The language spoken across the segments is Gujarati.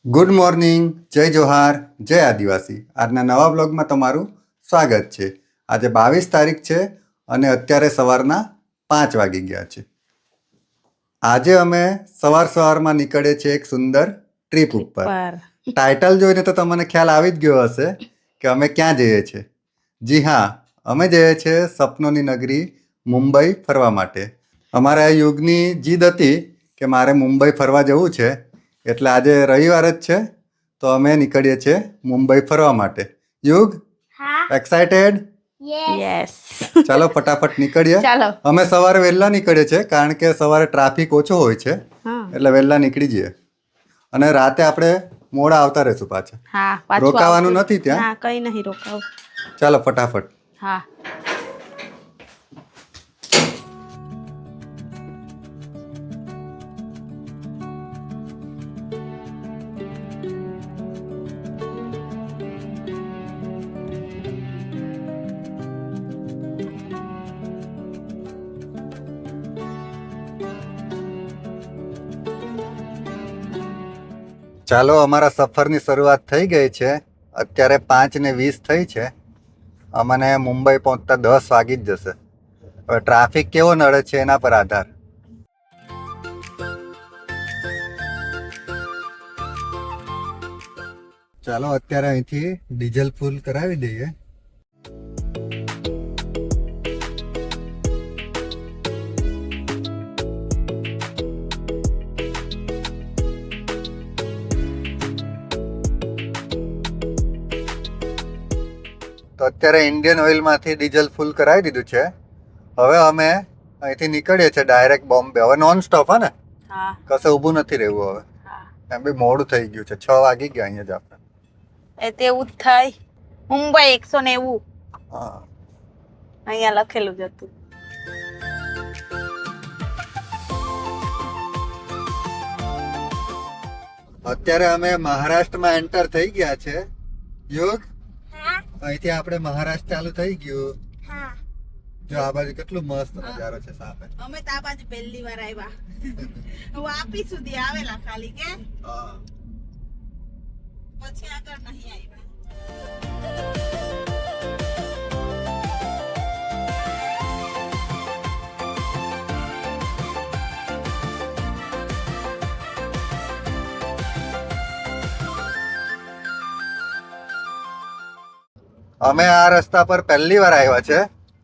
ગુડ મોર્નિંગ, જય જોહાર, જય આદિવાસી. આજના નવા બ્લોગમાં તમારું સ્વાગત છે. આજે 22 તારીખ છે અને અત્યારે સવારના 5 વાગી ગયા છે. આજે અમે સવારમાં નીકળે છે એક સુંદર ટ્રીપ ઉપર. ટાઇટલ જોઈને તો તમને ખ્યાલ આવી જ ગયો હશે કે અમે ક્યાં જઈએ છીએ. જી હા, અમે જઈએ છીએ સપનોની નગરી મુંબઈ ફરવા માટે. અમારા યુગની જીદ હતી કે મારે મુંબઈ ફરવા જવું છે, એટલે આજે રવિવાર જ છે તો અમે નીકળીએ છીએ મુંબઈ ફરવા માટે. યુગ, એક્સાઇટેડ? યસ. ચાલો ફટાફટ નીકળીએ. ચાલો. અમે સવારે વહેલા નીકળીએ છીએ કારણ કે સવારે ટ્રાફિક ઓછો હોય છે, એટલે વહેલા નીકળી જઈએ. અને રાતે આપણે મોડા આવતા રહીશું પાછા. હા, પાછું રોકાવાનું આવજો. નથી ત્યાં. ના, કઈ નહીં રોકાવું. ચાલો ફટાફટ. હા. ચાલો, અમારા સફરની શરૂઆત થઈ ગઈ છે. અત્યારે 5:20 થઈ છે. અમને મુંબઈ પહોંચતા 10 વાગી જ જશે. હવે ટ્રાફિક કેવો નડે છે એના પર આધાર. ચાલો અત્યારે અહીંથી ડીઝલ ફૂલ કરાવી દઈએ. તો અત્યારે ઇન્ડિયન ઓઇલમાંથી ડીઝલ ફૂલ કરાવી દીધું છે. હવે અમે અહીંથી નીકળીએ છીએ ડાયરેક્ટ બોમ્બે. હવે નોન સ્ટોપ, હે ને? હા. કશે ઊભું નથી રહેવું હવે. હા. એમ બી મોડું થઈ ગયું છે, 6 વાગી ગયા અહીંયા જ આપણે. એ તેવું જ થાય. મુંબઈ 190 હા. અહીંયા લખેલું જ હતું. અત્યારે અમે મહારાષ્ટ્રમાં એન્ટર થઈ ગયા છે. યુગ, અહીંથી આપણે મહારાષ્ટ્ર ચાલુ થઈ ગયું. જો આ બાજુ કેટલું મસ્ત નજારો છે સામે. અમે તો આ બાજુ પહેલી વાર આવ્યા. વાપી સુધી આવેલા ખાલી કે હા. પછી આગળ નહીં આવ્યા. અમે આ રસ્તા પર પહેલી વાર આવ્યા છે,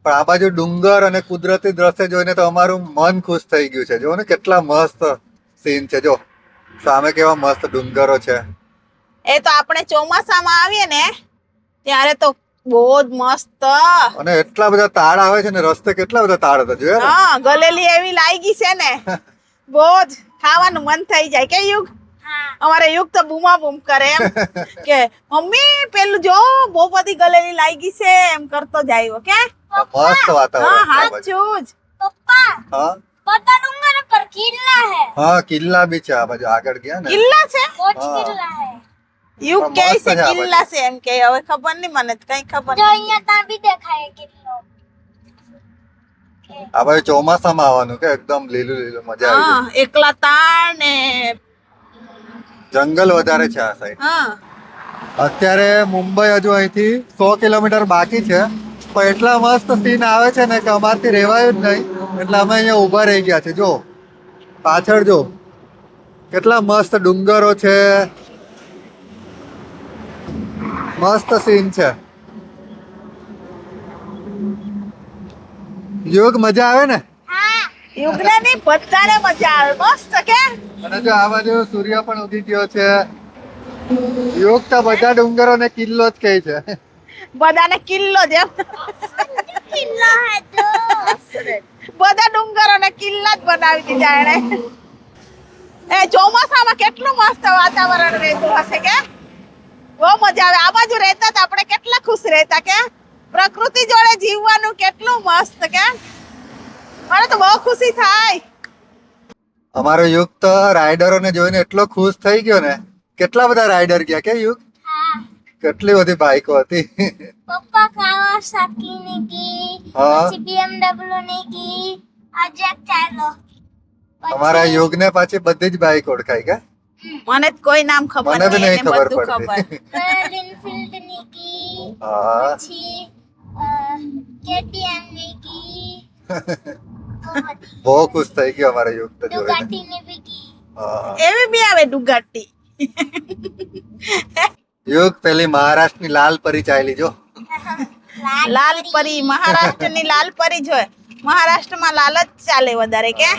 પણ આ બાજુ ડુંગર અને કુદરતી દ્રશ્ય જોઈને તો અમારું મન ખુશ થઈ ગયું છે. જો ને કેટલા મસ્ત સીન છે. જો સામે કેવા મસ્ત ડુંગરો છે. એ તો આપણે ચોમાસામાં આવીએ ને ત્યારે તો બહુ જ મસ્ત. અને એટલા બધા તાળ આવે છે ને, રસ્તે કેટલા બધા તાળ હતા. જોયા ને? હા, ગલેલી એવી લાગી છે ને, બહુ જ ખાવાનું મન થઈ જાય કે યુગ. અમારે યુગ તો બૂમા બૂમ કરે એમ કે મમ્મી પેલું જો બહુ બધી ગલેલી લાગી છે એમ કરતો જાય કે મસ્ત હા વાતાવરણ. હાચું જ. पप्पा હા पता डूंगर पर किला है હા, કિલ્લા બી છે આ બાજુ. આગળ ગયા ને કિલ્લા છે कोच हाँ। किला है યુગ પણ કે મસ્ત છે છે આ કિલ્લા છે એમ કે હવે ખબર નહીં મને તો કઈ ખબર जो નહીં. यहाँ ता भी देखा है किलो આ બાજુ ચોમાસામાં આવવાનું કે એકદમ લીલું લીલું મજા આવી હા, એકલા તાળ ને જાય. જંગલ વધારે છે આ સાઈડ. હા અત્યારે મુંબઈ હજુ અહીંથી 100 કિલોમીટર બાકી છે, પણ એટલા મસ્ત સીન આવે છે ને કે અમારથી રહેવાયું જ નહીં, એટલે અમે અહીંયા ઊભા રહી ગયા છે. જો પાછળ જો કેટલા મસ્ત ડુંગરો છે, મસ્ત સીન છે. યોગ મજા આવે ને. યુગને ની બધાને મજા આવે મસ્ત કે અને જો આ બાજુ સૂર્ય પણ ઉગી ગયો છે. યોગ તો બધા ડુંગરો ને કિલ્લો જ કહે છે. બધાને કિલ્લો જેમ किला है तो બધા ડુંગરો ને કિલ્લા જ બનાવી દીધા એને. એ ચોમાસામાં કેટલું મસ્ત વાતાવરણ રહેતું હશે કે બહુ મજા આવે. આ બાજુ રહેતા તો આપણે કેટલા ખુશ રહેતા કે પ્રકૃતિ જોડે જીવવાનું કેટલું મસ્ત કે મને તો બહુ ખુશી થાય. અમારો યુગ તો રાઇડરોને જોઈને એટલો ખુશ થઈ ગયો ને. કેટલા બધા રાઇડર ગયા કે યુગ? हाँ કેટલી બધી બાઈકો હતી. पप्पा कावासाकी ने की हाँ। પછી BMW ने की अजय चलो અમારા યુગને પાછી બધી જ બાઈક ઓળખાય કે મને જ કોઈ નામ ખબર મને બી નહીં નહીં એને ખબર બધું પડતી. ખબર રોયલ એનફિલ્ડ ની કી હા પછી કેટીએમ ની કી બહુ ખુશ થઈ ગયો અમારા યુગ તો જોઈને. ડુગાટી ની બી કી હા. એવી બી આવે ડુગાટી યુગ પેલી મહારાષ્ટ્રની લાલ પરી ચાલી જો. લાલ પરી મહારાષ્ટ્રની લાલ પરી જ હોય મહારાષ્ટ્રમાં લાલ જ ચાલે વધારે કે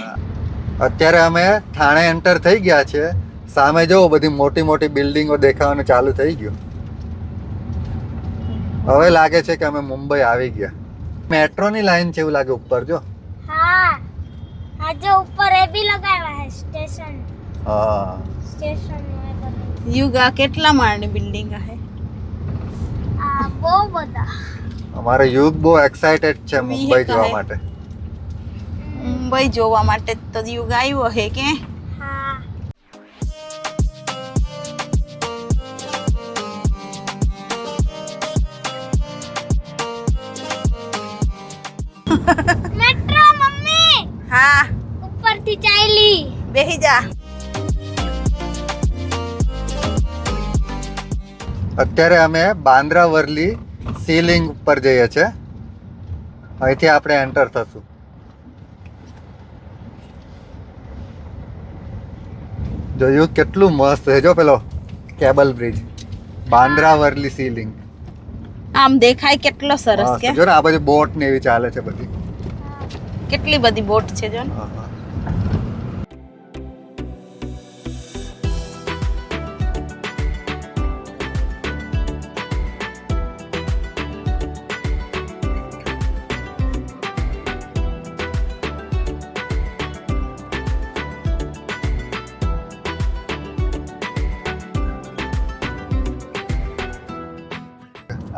અત્યારે અમે થાણે એન્ટર થઈ ગયા છે. સામે જો બધી મોટી મોટી બિલ્ડિંગો દેખાવાનું ચાલુ થઈ ગયું. હવે લાગે છે કે અમે મુંબઈ આવી ગયા. મેટ્રોની લાઈન છે એવું લાગે ઉપર જો. हाँ हाँ जो ऊपर ये भी लगाया है स्टेशन હા स्टेशन में बने યુગા કેટલા માળની બિલ્ડિંગ હે वो बता અમારો યુગ બહુ એક્સાઇટેડ છે મુંબઈ કહે. જોવા માટે. મુંબઈ જોવા માટે તો યુગ આવ્યો હે કે हाँ मेट्रो मम्मी હા ऊपर थी चाइली બેહી જા અત્યારે અમે બાંદ્રા વર્લી સીલિંગ ઉપર જઈએ છે. અહીંથી આપણે એન્ટર થશું. જોયું કેટલું મસ્ત છે જો પેલો cable bridge Bandra Worli ceiling. આમ દેખાય કેટલો સરસ કે જો ને આ બધી બોટ ને એવી ચાલે છે બધી. કેટલી બધી બોટ છે જો ને. હા, હા.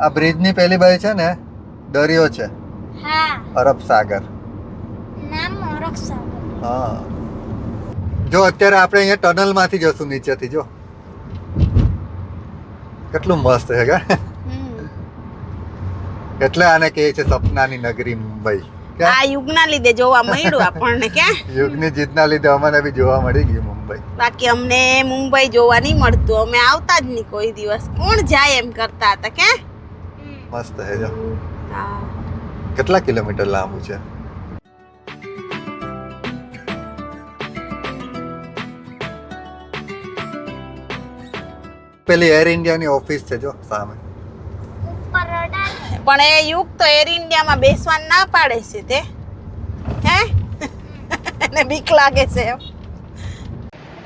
આ બ્રિજની પેલી બાજુ છે ને દરિયો છે हाँ અરબ સાગર. नाम रक्षा હા જો અત્યારે આપણે અહીંયા ટનલ માંથી જશું નીચેથી જો કેટલું મસ્ત છે કે એટલે આને કહે છે સપનાની નગરી મુંબઈ. કે આ યુગના લીધે જોવા મળ્યું આપણને કે યુગની જીતના લીધે અમને બી જોવા મળી ગયું મુંબઈ. બાકી અમને મુંબઈ જોવા નહીં મળતું અમે આવતા જ નહીં કોઈ દિવસ કોણ જાય એમ કરતા હતા કે મસ્ત છે જો હા કેટલા કિલોમીટર લાંબુ છે. પેલી એર ઇન્ડિયાની ઓફિસ છે જો સામે. ऊपर रडार પણ એ યુગ તો એર ઇન્ડિયામાં બેસવાનું ના પાડે છે તે હે એને બીક લાગે છે એમ.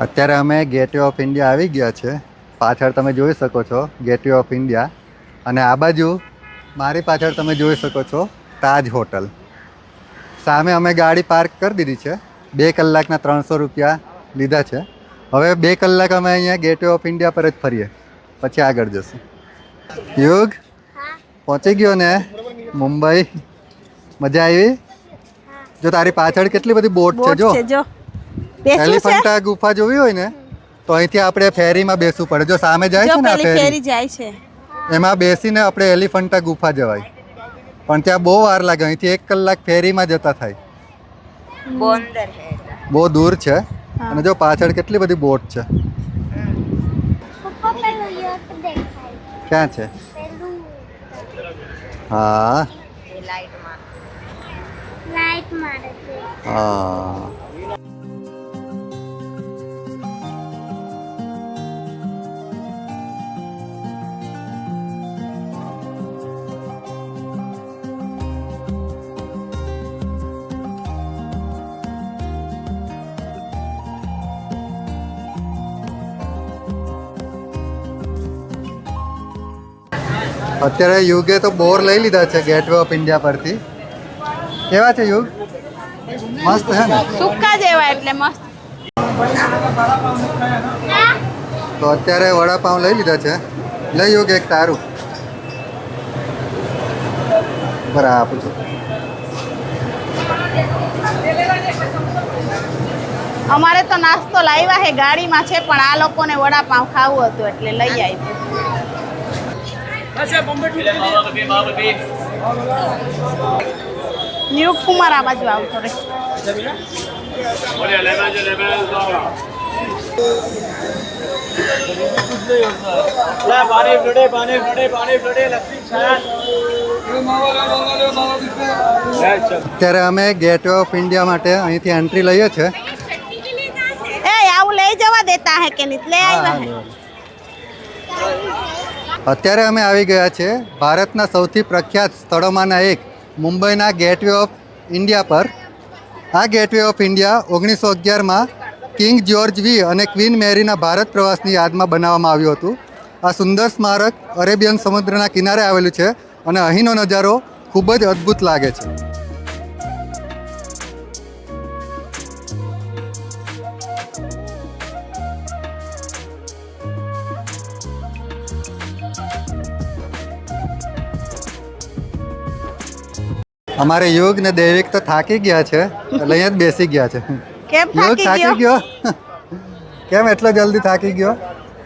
અત્યારે અમે ગેટવે ઓફ ઇન્ડિયા આવી ગયા છે. પાછળ તમે જોઈ શકો છો ગેટવે ઓફ ઇન્ડિયા અને આ બાજુ મારી પાછળ તમે જોઈ શકો છો તાજ હોટલ. સામે અમે ગાડી પાર્ક કરી દીધી છે. 2 કલાકના 300 રૂપિયા લીધા છે. હવે 2 કલાક અમે અહીંયા ગેટવે ઓફ ઇન્ડિયા પર જ ફરીએ પછી આગળ જશું. યુગ हाँ પહોંચી ગયો ને મુંબઈ. મજા આવી? જો તારી પાછળ કેટલી બધી બોટ છે બોટ જો. છે જો બેસવું છે એલિફન્ટા ગુફા જોવી હોય ને તો અહીંથી આપણે ફેરીમાં બેસવું પડે. જો સામે જાય જો છે ને આ પેલી ફેરી ફેરી જાય છે એમાં બેસીને આપણે એલિફન્ટા ગુફા જવાય. પણ ત્યાં બહુ વાર લાગે. અહીંથી 1 કલાક ફેરીમાં જતા થાય. બહુ અંદર હે બહુ દૂર છે. અને જો પાછળ કેટલી બધી બોટ છે. पप्पा पेलो ये तो देखाय ક્યાં છે? पेलू હા लाइट मारे थे હા અત્યારે યુગે તો બોર લઈ લીધા છે ગેટવે ઓફ ઇન્ડિયા પરથી. કેવા છે યુગ? મસ્ત છે ને? સુક્કા જેવા એટલે મસ્ત તો અત્યારે વડાપાઉં લઈ લીધા છે. લઈ યુગ એક તારું. બરાબર આપું છું. અમારે તો નાસ્તો લાવ્યા હે ગાડીમાં છે પણ આ લોકોને વડાપાઉં ખાવું હતું એટલે લઈ આવ્યું યુગ કુમાર આ બાજુ આવતો રે અત્યારે અમે ગેટવે ઓફ ઇન્ડિયા માટે અહીંથી એન્ટ્રી લઈએ છીએ. એ આવું લઈ જવા દેતા હે કે નહીં લે આવ્યા હે અત્યારે અમે આવી ગયા છે ભારતના સૌથી પ્રખ્યાત સ્થળોમાંના એક મુંબઈના ગેટવે ઓફ ઇન્ડિયા પર. આ ગેટવે ઓફ ઇન્ડિયા 1911માં કિંગ જ્યોર્જ વી અને ક્વીન મેરીના ભારત પ્રવાસની યાદમાં બનાવવામાં આવ્યું હતું. આ સુંદર સ્મારક અરેબિયન સમુદ્રના કિનારે આવેલું છે અને અહીંનો નજારો ખૂબ જ અદ્ભુત લાગે છે. અમારે યુગ ને દૈવિક તો થાકી ગયા છે એટલે અહીંયા જ બેસી ગયા છે. કેમ યુગ થાકી થાકી ગયો ગયો? કેમ એટલો જલ્દી થાકી ગયો?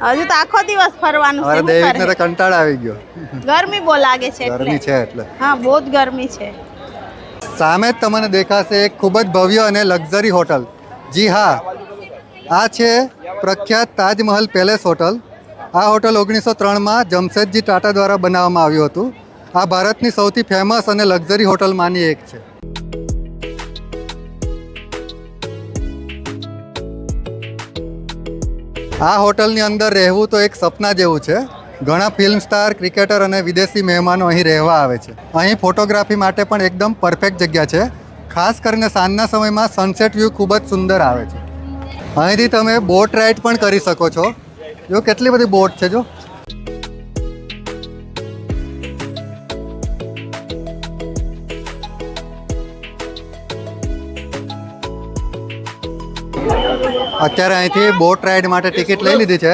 હજુ તો આખો દિવસ ફરવાનું છે અમારે શું દૈવિકને કરે? તો કંટાળ આવી ગયો. ગરમી બહુ લાગે છે ગરમી એટલે છે એટલે. હા બહુ જ ગરમી છે. સામે જ તમને દેખાશે એક ખૂબ જ ભવ્ય અને લક્ઝરી હોટલ. જી હા, આ છે પ્રખ્યાત તાજમહલ પેલેસ હોટલ. આ હોટલ 1903માં જમશેદજી ટાટા દ્વારા બનાવવામાં આવ્યું હતું. આ ભારતની સૌથી ફેમસ અને લક્ઝરી હોટલમાંની એક છે. આ હોટલની અંદર રહેવું તો એક સપના જેવું છે. ઘણા ફિલ્મ સ્ટાર, ક્રિકેટર અને વિદેશી મહેમાનો અહીં રહેવા આવે છે. અહીં ફોટોગ્રાફી માટે પણ એકદમ પરફેક્ટ જગ્યા છે. ખાસ કરીને સાંજના સમયમાં સનસેટ વ્યૂ ખૂબ જ સુંદર આવે છે. અહીંથી તમે બોટ રાઇડ પણ કરી શકો છો. જો કેટલી બધી બોટ છે જો. અત્યારે અહીંથી બોટ રાઇડ માટે ટિકિટ લઈ લીધી છે.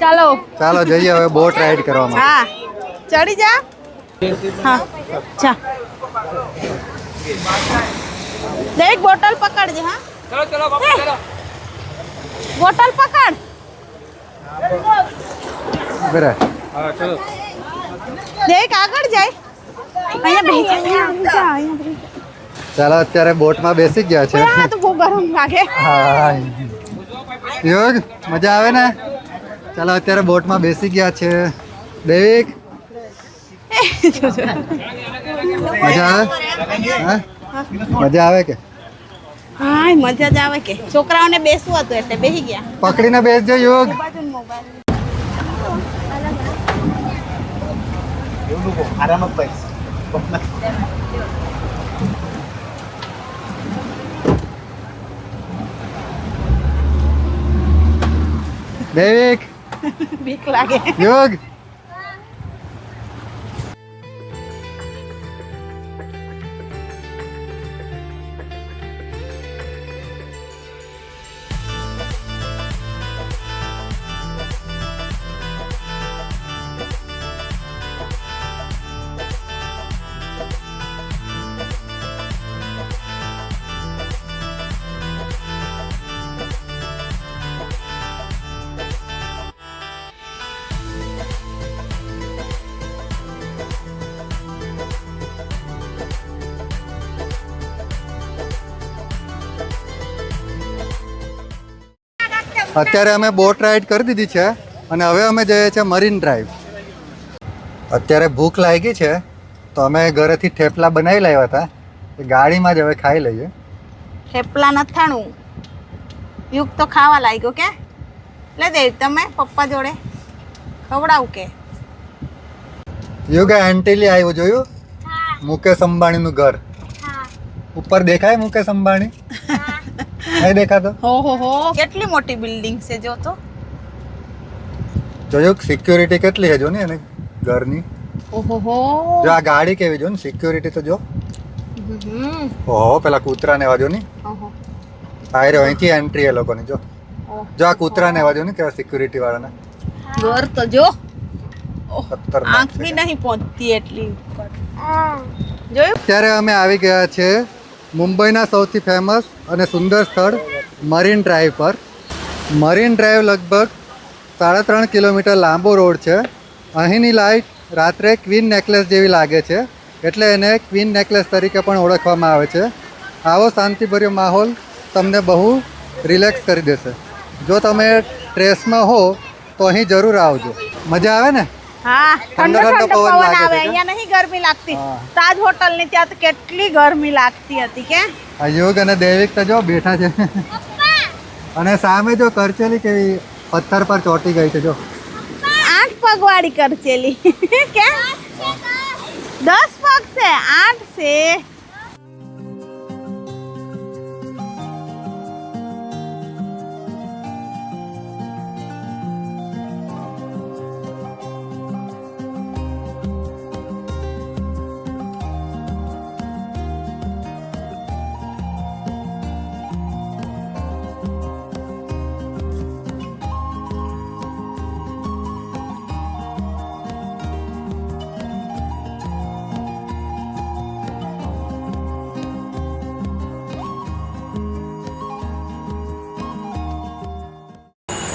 ચાલો ચાલો જઈએ હવે બોટ રાઇડ કરવા માટે. હા ચડી જા હા જા દેખ બોટલ પકડજે હા ચલો બોટલ પકડ બરાબર. દેખ આગળ જાય અહીંયા બેસી જા અહીંયા બેસી ચાલો અત્યારે બોટમાં બેસી ગયા છે. જા તો બહુ ગરમ લાગે હા યોગ મજા આવે ને. ચાલો અત્યારે બોટમાં બેસી ગયા છે. દૈવિક મજા આવે? હા મજા આવે કે? હા મજા જ આવે કે છોકરાઓને બેસવું હતું એટલે બેસી ગયા. પકડીને બેસજો યોગ. દૈવિક બીક લાગે યોગ અત્યારે અમે બોટ રાઈડ કરી દીધી છે અને હવે અમે જઈએ છીએ મરીન ડ્રાઈવ. અત્યારે ભૂખ લાગી છે તો અમે ઘરેથી થેપલા બનાવી લાવ્યા હતા. એ ગાડીમાં જ હવે ખાઈ લઈએ. થેપલા નથી થાણું યુગ તો ખાવા લાગ્યો કે લે દે તમે પપ્પા જોડે ખવડાવું કે યોગા એન્ટીલી આવ્યું જોયું? મુકેશ અંબાણીનું ઘર હા ઉપર દેખાય. મુકેશ અંબાણી નહીં દેખાતો? હો કેટલી મોટી બિલ્ડિંગ છે જો તો જોયું સિક્યોરિટી કેટલી છે જો ને એને ઘરની. ઓહો જો આ ગાડી કેવી જો ને સિક્યોરિટી તો જો. ઓહો પેલા કૂતરા ને વાજો ને આયરે અહીંથી એન્ટ્રી એ લોકોની જો. જો આ કૂતરા ને વાજો ને કેવા સિક્યોરિટી વાળાના ઘર તો જો ખતરનાક આંખ બી નહીં પહોંચતી એટલી ઉપર જોયું. અત્યારે અમે આવી ગયા છે મુંબઈના સૌથી ફેમસ અને સુંદર સ્થળ મરીન ડ્રાઈવ પર. મરીન ડ્રાઈવ લગભગ 3.5 કિલોમીટર લાંબો રોડ છે. અહીંની લાઇટ રાત્રે ક્વીન નેકલેસ જેવી લાગે છે એટલે એને ક્વીન નેકલેસ તરીકે પણ ઓળખવામાં આવે છે. આવો શાંતિભર્યો માહોલ તમને બહુ રિલેક્સ કરી દેશે. જો તમે સ્ટ્રેસમાં હો તો અહીં જરૂર આવજો, મજા આવે ને. હા, ઠંડો ઠંડો ઠંડો પવન પવન લાગે આવે. છે. અહીંયા નહીં ગરમી લાગતી. હા. તાજ હોટલ ની ત્યાં તો કેટલી ગરમી લાગતી હતી કે. આ યોગ અને દેવિક તો જો બેઠા છે અને સામે જો કરચેલી કેવી પથ્થર પર ચોંટી ગઈ છે જો. 8 પગવાળી કરચેલી કે 10 પગ છે, 8 છે.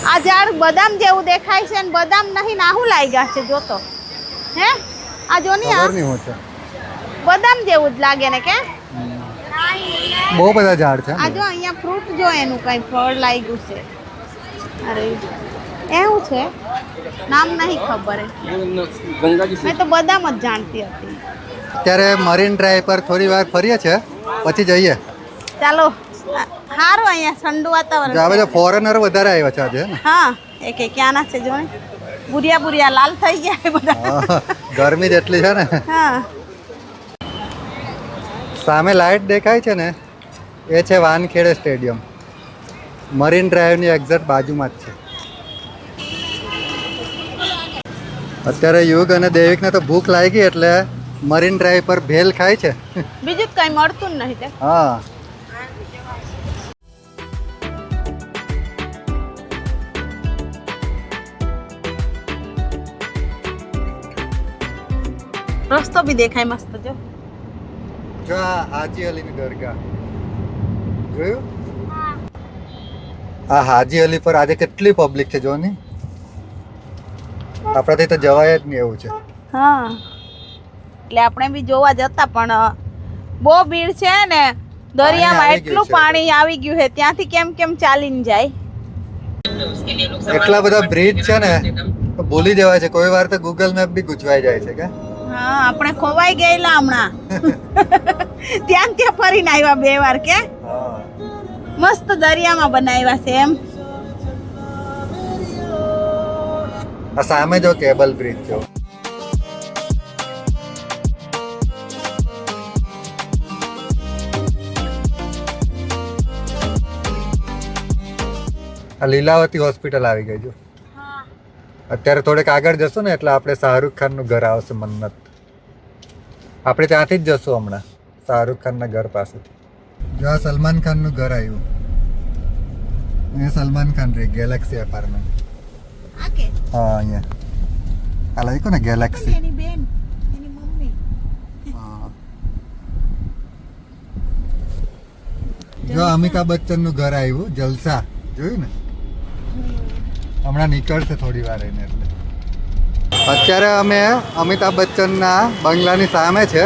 આ ઝાડ બદામ જેવું દેખાય છે ને બદામ નહીં નાહું લાગ્યા છે જોતો. હે આ જો ની આ ખબર નહીં હું છે. બદામ જેવું જ લાગે ને કે. બહુ બધા ઝાડ છે. આ જો અહીંયા ફ્રૂટ જો એનું કઈ ફળ લાગ્યું છે. અરે એવું છે, નામ નહીં ખબર. મેં તો બદામ જ જાણતી હતી. અત્યારે મરીન ડ્રાઈવ પર થોડી વાર ફરીએ છે પછી જઈએ. ચાલો, સારું અહીંયા ઠંડુ વાતાવરણ જો આ છે. બધા ફોરેનર વધારે આવ્યા છે આજે ને. હા, એક ક્યાંના છે જો ને, બુરિયા બુરિયા લાલ થઈ ગયા છે બધા. હા, ગરમી જેટલી છે ને. હા, સામે લાઈટ દેખાય છે ને એ છે વાનખેડે સ્ટેડિયમ. મરીન ડ્રાઈવની એક્ઝેક્ટ બાજુમાં જ છે. અત્યારે યુગ અને દેવિકને તો ભૂખ લાગી એટલે મરીન ડ્રાઈવ પર ભેલ ખાય છે. બીજું જ કઈ મળતું જ નહીં તે. હા, રસ્તો બી દેખાય મસ્ત જો. જો આ હાજી અલીની દરગાહ જોયું. આ હાજી અલી પર આજે કેટલી પબ્લિક છે જો ની. આપણાથી તો જવાય જ નહીં એવું છે. હા, એટલે આપણે બી જોવા જતા પણ બહુ ભીડ છે ને દરિયામાં. આવી ગયું એટલું છે. પાણી આવી ગયું છે ત્યાંથી કેમ કેમ ચાલીને જાય. એટલા બધા બ્રિજ છે ને તો ભૂલી જવાય છે. કોઈ વાર તો ગૂગલ મેપ બી ગૂંચવાઈ જાય છે કે. હા, આપણે ખોવાઈ ગયેલા હમણાં. ત્યાં ફરીને આવ્યા 2 વાર કે. મસ્ત દરિયામાં બનાવ્યા છે એમ. આ સામે જો કેબલ બ્રિજ છે. આ લીલાવતી હોસ્પિટલ આવી ગઈ જો. અત્યારે થોડેક આગળ જશું ને એટલે આપણે શાહરુખ ખાનનું ઘર આવશે, મન્નત. આપણે ત્યાંથી જ જશું હમણાં, શાહરુખ ખાનના ઘર પાસેથી. જો આ સલમાન ખાનનું ઘર આવ્યું. એ સલમાન ખાન રે ગેલેક્સી એપાર્ટમેન્ટ. આ કે હા, અહીંયા આ લખ્યું ને ગેલેક્સી. એની બેન, એની મમ્મી. જો અમિતાભ બચ્ચન નું ઘર આવ્યું, જલસા જોયું ને. હમણાં નીકળશે થોડી વાર એને એટલે. અત્યારે અમે અમિતાભ બચ્ચનના બંગલાની સામે છે.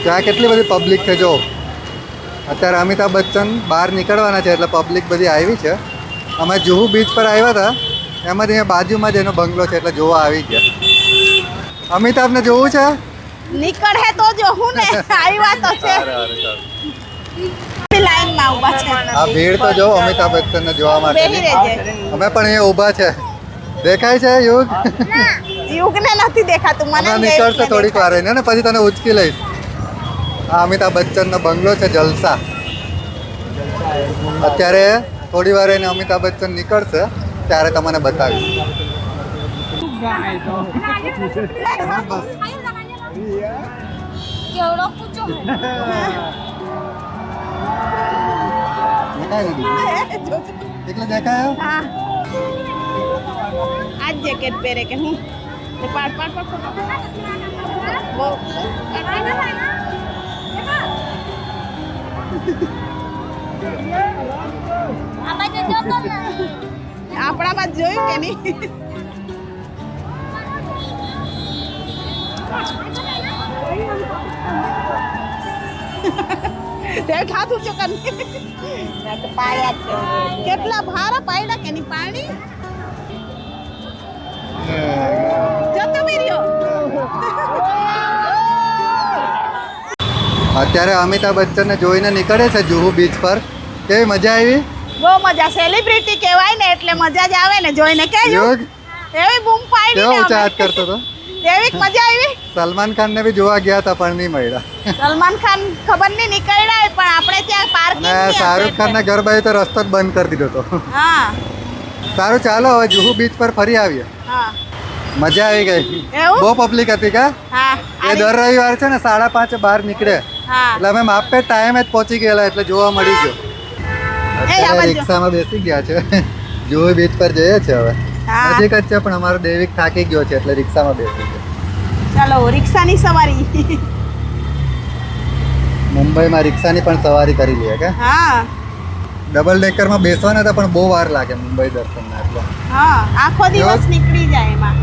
ત્યાં કેટલી બધી પબ્લિક છે જો. અત્યારે અમિતાભ બચ્ચન બહાર નીકળવાના છે એટલે પબ્લિક બધી આવી છે. અમે જુહુ બીચ પર આવ્યા હતા, એમાં જ અહીંયા બાજુમાં જ એનો બંગલો છે એટલે જોવા આવી ગયા. અમિતાભને જોવું છે. નીકળે તો જો હું ને આવ્યા તો છે. લાઈનમાં ઊભા છે. આ ભીડ તો જો અમિતાભ બચ્ચનને જોવા માટે. બેહી રહેજે. અમે પણ અહીંયા ઊભા છે. દેખાય છે યુગ? યુગને નથી દેખાતું મને. હમણાં નીકળશે થોડીક વાર રહીને ને પછી તને ઉચકી લઈશ. આ અમિતાભ બચ્ચનનો બંગલો છે જલસા. અત્યારે થોડી વાર રહીને અમિતાભ બચ્ચન નીકળશે ત્યારે તમને બતાવીશ. કેવડો કૂચો દેખાય ને દીદી? એટલે દેખાય. હા, આજ જેકેટ પહેરે કે હું તે પાડ પાડ પાડ ફોટો. બહુ આ બાજુ જોતો ને. આપણામાં જ જોયું કે નહીં. તે ખાધું છે કને કેટલા ભારા પાયડા કે ની પાણી જતો મેર્યો અત્યારે અમિતાભ બચ્ચનને જોઈને નીકળે છે જુહુ બીચ પર. કેવી મજા આવી? બહુ મજા. સેલિબ્રિટી કહેવાય ને એટલે મજા જ આવે ને જોઈને. કેજો યોગ એવી બૂમ પાડી કેવો ને ઊંચા અમે. હાથ કરતો હતો. એવી મજા આવી. સલમાન ખાનને બી જોવા ગયા હતા પણ નહીં મળ્યા. સલમાન ખાન ખબર નહીં નીકળ્યા પણ આપણે ત્યાં પાર્કિંગ અને શાહરુખ ખાનના ઘર બાજુ તો રસ્તો જ બંધ કરી દીધો હતો. હા સારું ચાલો હવે જુહુ બીચ પર ફરી આવીએ. હા મજા આવી ગઈ. એવું? બહુ પબ્લિક હતી કા? હા એ દર રવિવાર છે ને 5:30 બહાર નીકળે હા એટલે અમે માપે ટાઈમે જ પહોંચી ગયેલા એટલે જોવા મળી ગયો. અત્યારે બાજુ. રિક્ષામાં બેસી ગયા છે. જુહુ બીચ પર જઈએ છે હવે. હા. નજીક જ છે પણ અમારો દેવિક થાકી ગયો છે એટલે રિક્ષામાં બેસી ગયો. ચાલો રિક્ષાની સવારી. મુંબઈમાં રિક્ષાની પણ સવારી કરી લઈએ કે હા ડબલ ડેકરમાં બેસવાના હતા પણ બહુ વાર લાગે મુંબઈ દર્શનના એટલે હા આખો દિવસ નીકળી જાય એમાં.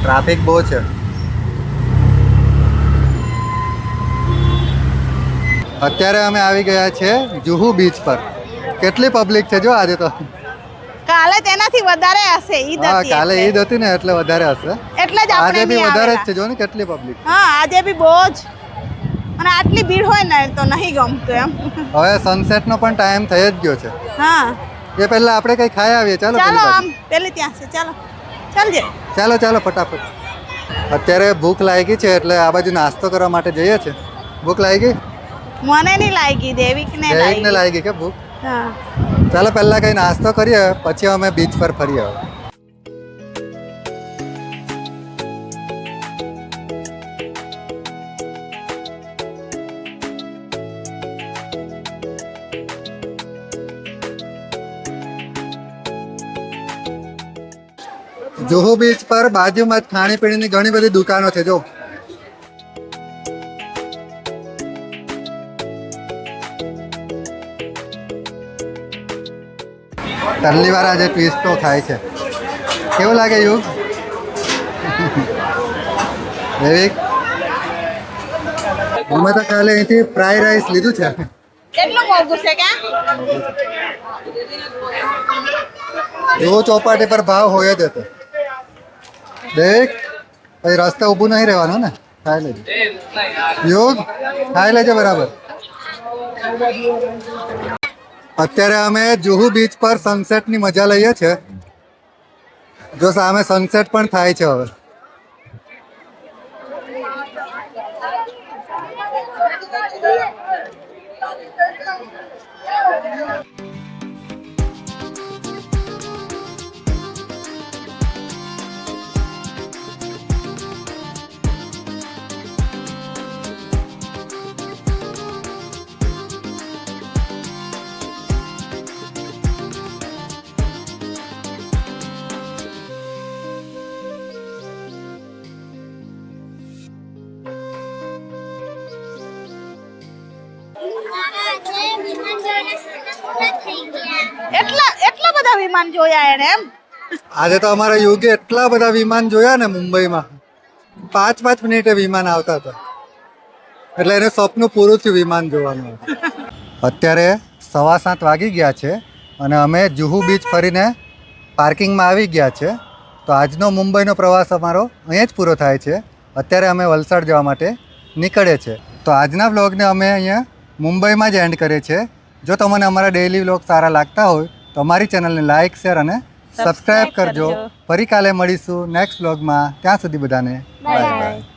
ટ્રાફિક બહુ છે. અત્યારે અમે આવી ગયા છે જુહુ બીચ પર. કેટલી પબ્લિક છે જો આજે તો. કાલે તેનાથી વધારે હશે ઈદ હા હતી કાલે એટલે. ઈદ હતી ને એટલે વધારે હશે. એટલે જ આપણે આજે બી નહીં વધારે જ આવેલા. છે જો ને કેટલી પબ્લિક. હા આજે બી બહુ જ અને આટલી ભીડ હોય ને તો નહીં ગમતું એમ. હવે સનસેટ નો પણ ટાઈમ થઈ જ ગયો છે. હા એ પહેલા આપણે કઈ ખાઈ આવીએ. ચાલો ચાલો પેલી આમ બાજુ. પેલી ત્યાં છે ચાલો ચાલજે. ચાલો ચાલો ફટાફટ. અત્યારે ભૂખ લાગી છે એટલે આ બાજુ નાસ્તો કરવા માટે જઈએ છે. ભૂખ લાગી? મને નહીં લાગી દેવિકને દેવિકને લાગી. લાગી કે ભૂખ? હા ચાલો પહેલા કઈ નાસ્તો કરીએ પછી અમે બીચ પર ફરી આવે. જુહુ બીચ પર બાજુમાં જ ખાણીપીણીની ઘણી બધી દુકાનો છે જો. પહેલી વાર આજે ટ્વિસ્ટો ખાય છે. કેવું લાગે યુગ? દેવિક અમે તો કાલે અહીંથી ફ્રાઈ રાઈસ લીધું છે. કેટલું મોંઘું છે કે જુહુ ચોપાટી પર ભાવ હોય જ હતો. દેખ પછી રસ્તે ઊભું નહીં રહેવાનું ને. ખાઈ લેજો યોગ ખાઈ લેજો બરાબર. અત્યારે અમે જુહુ બીચ પર સનસેટની મજા લઈએ છીએ. જો સામે સનસેટ પણ થાય છે હવે. એટલા બધા વિમાન જોયા એને એમ. આજે તો અમારા યુગે એટલા બધા વિમાન જોયા ને મુંબઈમાં. 5-5 મિનિટે વિમાન આવતા હતા એટલે એનું સપનું પૂરું થયું વિમાન જોવાનું. અત્યારે 7:15 વાગી ગયા છે અને અમે જુહુ બીચ ફરીને પાર્કિંગમાં આવી ગયા છે. તો આજનો મુંબઈનો પ્રવાસ અમારો અહીંયા જ પૂરો થાય છે. અત્યારે અમે વલસાડ જવા માટે નીકળે છે. તો આજના વ્લોગને અમે અહીંયા મુંબઈમાં જ એન્ડ કરીએ છીએ. જો તમને અમારા ડેઈલી વ્લોગ સારા લાગતા હોય તો અમારી ચેનલને લાઇક શેર અને સબસ્ક્રાઈબ કરજો. ફરી કાલે મળીશું નેક્સ્ટ વ્લોગમાં. ત્યાં સુધી બધાને બાય બાય.